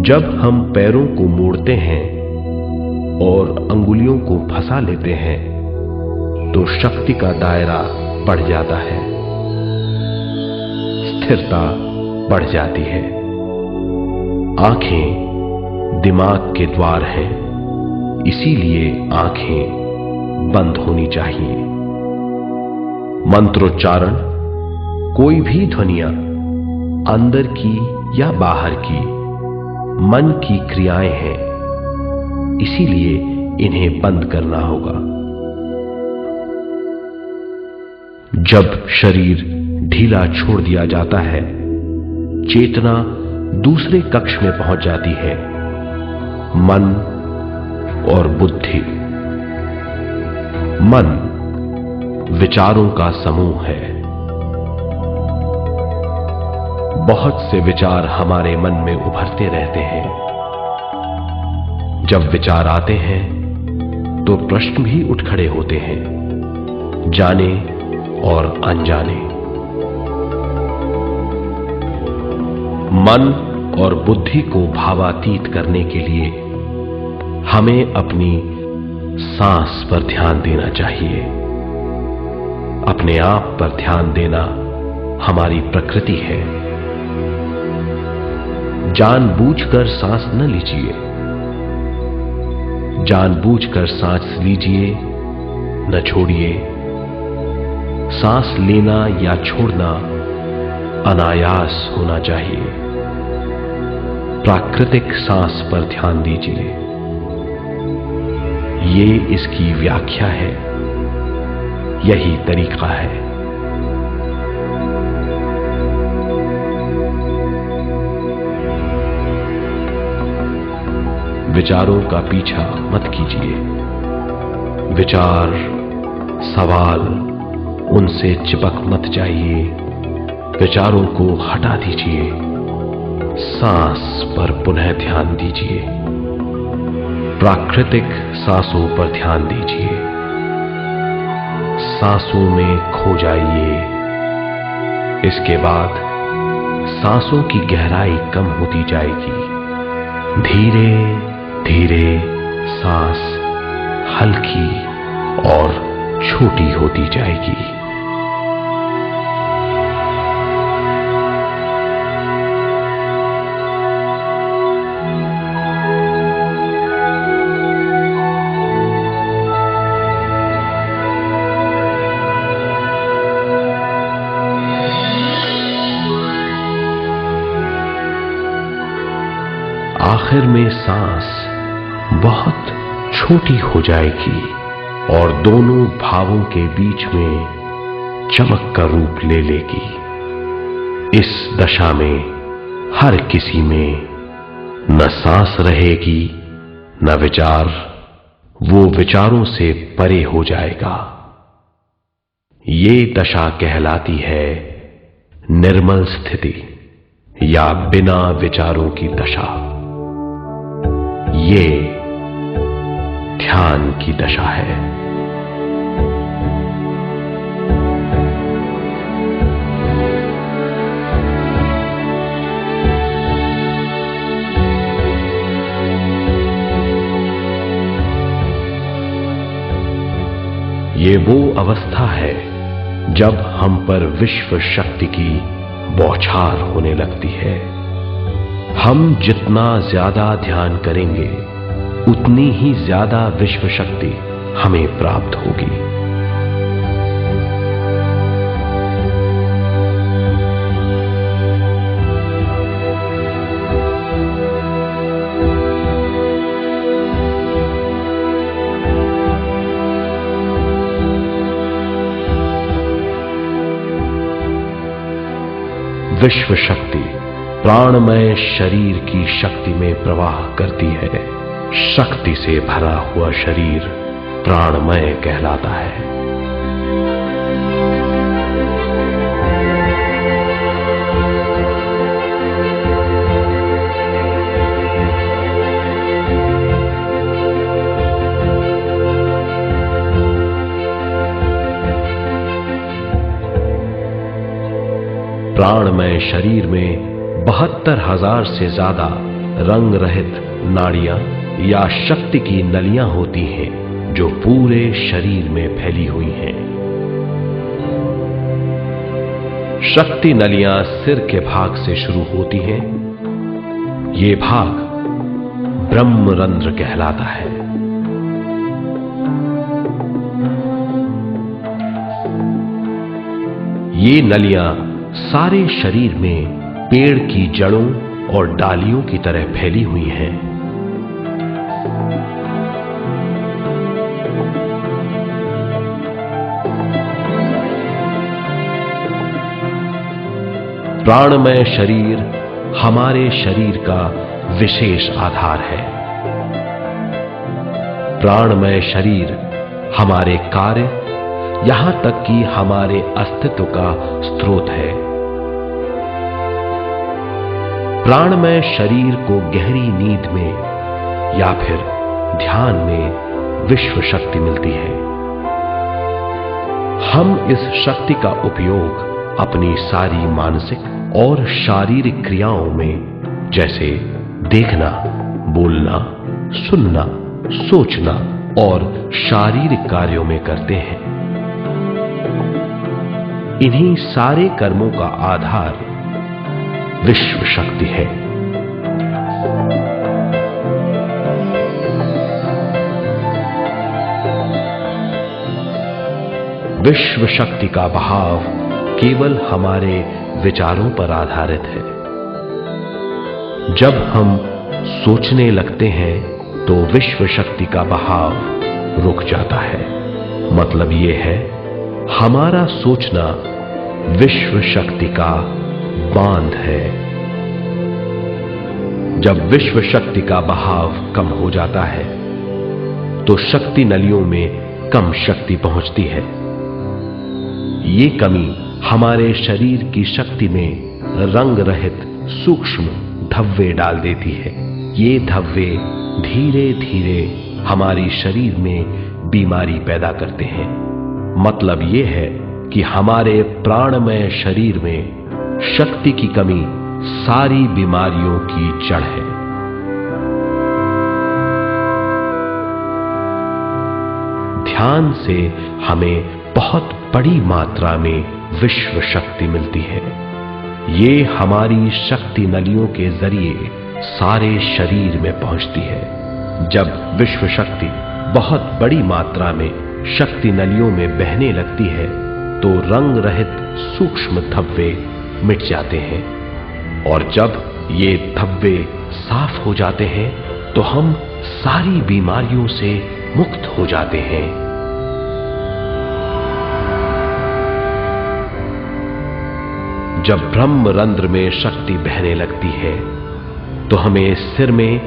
जब हम पैरों को मोड़ते हैं और अंगुलियों को फंसा लेते हैं तो शक्ति का दायरा बढ़ जाता है, स्थिरता बढ़ जाती है। आंखें दिमाग के द्वार हैं, इसीलिए आंखें बंद होनी चाहिए। मंत्रोच्चारण, कोई भी ध्वनियां अंदर की या बाहर की मन की क्रियाएं हैं, इसीलिए इन्हें बंद करना होगा। जब शरीर ढीला छोड़ दिया जाता है, चेतना दूसरे कक्ष में पहुंच जाती है, मन और बुद्धि। मन विचारों का समूह है। बहुत से विचार हमारे मन में उभरते रहते हैं। जब विचार आते हैं तो प्रश्न भी उठ खड़े होते हैं, जाने और अनजाने। मन और बुद्धि को भावातीत करने के लिए हमें अपनी सांस पर ध्यान देना चाहिए। अपने आप पर ध्यान देना हमारी प्रकृति है। जानबूझकर सांस न लीजिए। जानबूझकर सांस लीजिए, न छोड़िए। सांस लेना या छोड़ना अनायास होना चाहिए। प्राकृतिक सांस पर ध्यान दीजिए। ये इसकी व्याख्या है, यही तरीका है। विचारों का पीछा मत कीजिए। विचार, सवाल, उनसे चिपक मत जाइए। विचारों को हटा दीजिए। सांस पर पुनः ध्यान दीजिए। प्राकृतिक सांसों पर ध्यान दीजिए। सांसों में खो जाइए। इसके बाद सांसों की गहराई कम होती जाएगी। धीरे धीरे सांस हल्की और छोटी होती जाएगी। आखिर में सांस बहुत छोटी हो जाएगी और दोनों भावों के बीच में चमक का रूप ले लेगी। इस दशा में हर किसी में न सांस रहेगी न विचार, वो विचारों से परे हो जाएगा। ये दशा कहलाती है निर्मल स्थिति या बिना विचारों की दशा। ये ध्यान की दशा है। ये वो अवस्था है जब हम पर विश्व शक्ति की बौछार होने लगती है। हम जितना ज्यादा ध्यान करेंगे उतनी ही ज्यादा विश्व शक्ति हमें प्राप्त होगी। विश्व शक्ति प्राणमय शरीर की शक्ति में प्रवाह करती है। शक्ति से भरा हुआ शरीर प्राणमय कहलाता है। प्राणमय शरीर में 72,000 से ज्यादा रंग रहित नाड़ियां या शक्ति की नलियां होती हैं जो पूरे शरीर में फैली हुई हैं। शक्ति नलियां सिर के भाग से शुरू होती हैं। ये भाग ब्रह्मरंध्र कहलाता है। ये नलियां सारे शरीर में पेड़ की जड़ों और डालियों की तरह फैली हुई हैं। प्राणमय शरीर हमारे शरीर का विशेष आधार है। प्राणमय शरीर हमारे कार्य, यहां तक कि हमारे अस्तित्व का स्रोत है। प्राणमय शरीर को गहरी नींद में या फिर ध्यान में विश्व शक्ति मिलती है। हम इस शक्ति का उपयोग अपनी सारी मानसिक और शारीरिक क्रियाओं में, जैसे देखना, बोलना, सुनना, सोचना और शारीरिक कार्यों में करते हैं। इन्हीं सारे कर्मों का आधार विश्व शक्ति है। विश्व शक्ति का बहाव केवल हमारे विचारों पर आधारित है। जब हम सोचने लगते हैं तो विश्व शक्ति का बहाव रुक जाता है। मतलब यह है, हमारा सोचना विश्व शक्ति का बांध है। जब विश्व शक्ति का बहाव कम हो जाता है तो शक्ति नलियों में कम शक्ति पहुंचती है। ये कमी हमारे शरीर की शक्ति में रंग रहित सूक्ष्म धब्बे डाल देती है। ये धब्बे धीरे धीरे हमारी शरीर में बीमारी पैदा करते हैं। मतलब यह है कि हमारे प्राणमय शरीर में शक्ति की कमी सारी बीमारियों की जड़ है। ध्यान से हमें बहुत बड़ी मात्रा में विश्व शक्ति मिलती है। ये हमारी शक्ति नलियों के जरिए सारे शरीर में पहुंचती है। जब विश्व शक्ति बहुत बड़ी मात्रा में शक्ति नलियों में बहने लगती है तो रंग रहित सूक्ष्म धब्बे मिट जाते हैं, और जब ये धब्बे साफ हो जाते हैं तो हम सारी बीमारियों से मुक्त हो जाते हैं। जब ब्रह्मरंध्र में शक्ति बहने लगती है तो हमें सिर में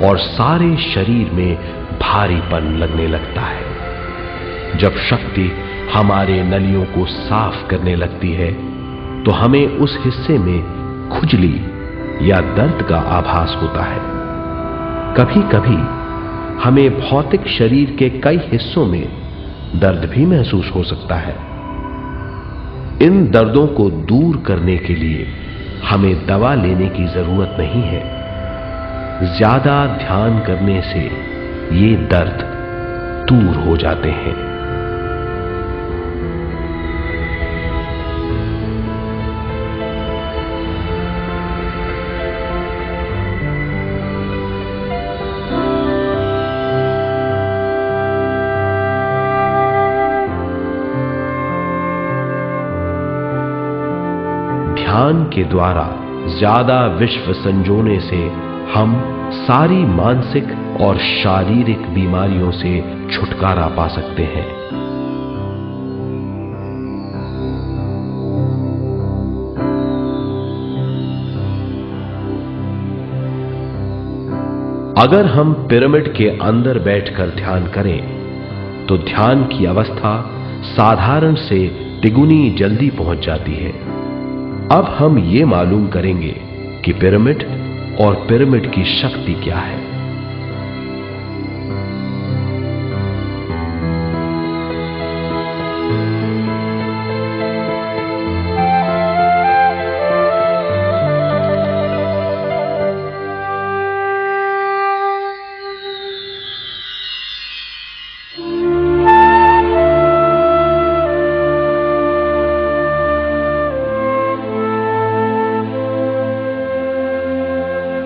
और सारे शरीर में भारीपन लगने लगता है। जब शक्ति हमारे नलियों को साफ करने लगती है तो हमें उस हिस्से में खुजली या दर्द का आभास होता है। कभी कभी हमें भौतिक शरीर के कई हिस्सों में दर्द भी महसूस हो सकता है। इन दर्दों को दूर करने के लिए हमें दवा लेने की जरूरत नहीं है। ज्यादा ध्यान करने से ये दर्द दूर हो जाते हैं। ध्यान के द्वारा ज्यादा विश्व संजोने से हम सारी मानसिक और शारीरिक बीमारियों से छुटकारा पा सकते हैं। अगर हम पिरामिड के अंदर बैठकर ध्यान करें तो ध्यान की अवस्था साधारण से तिगुनी जल्दी पहुंच जाती है। अब हम ये मालूम करेंगे कि पिरामिड और पिरामिड की शक्ति क्या है।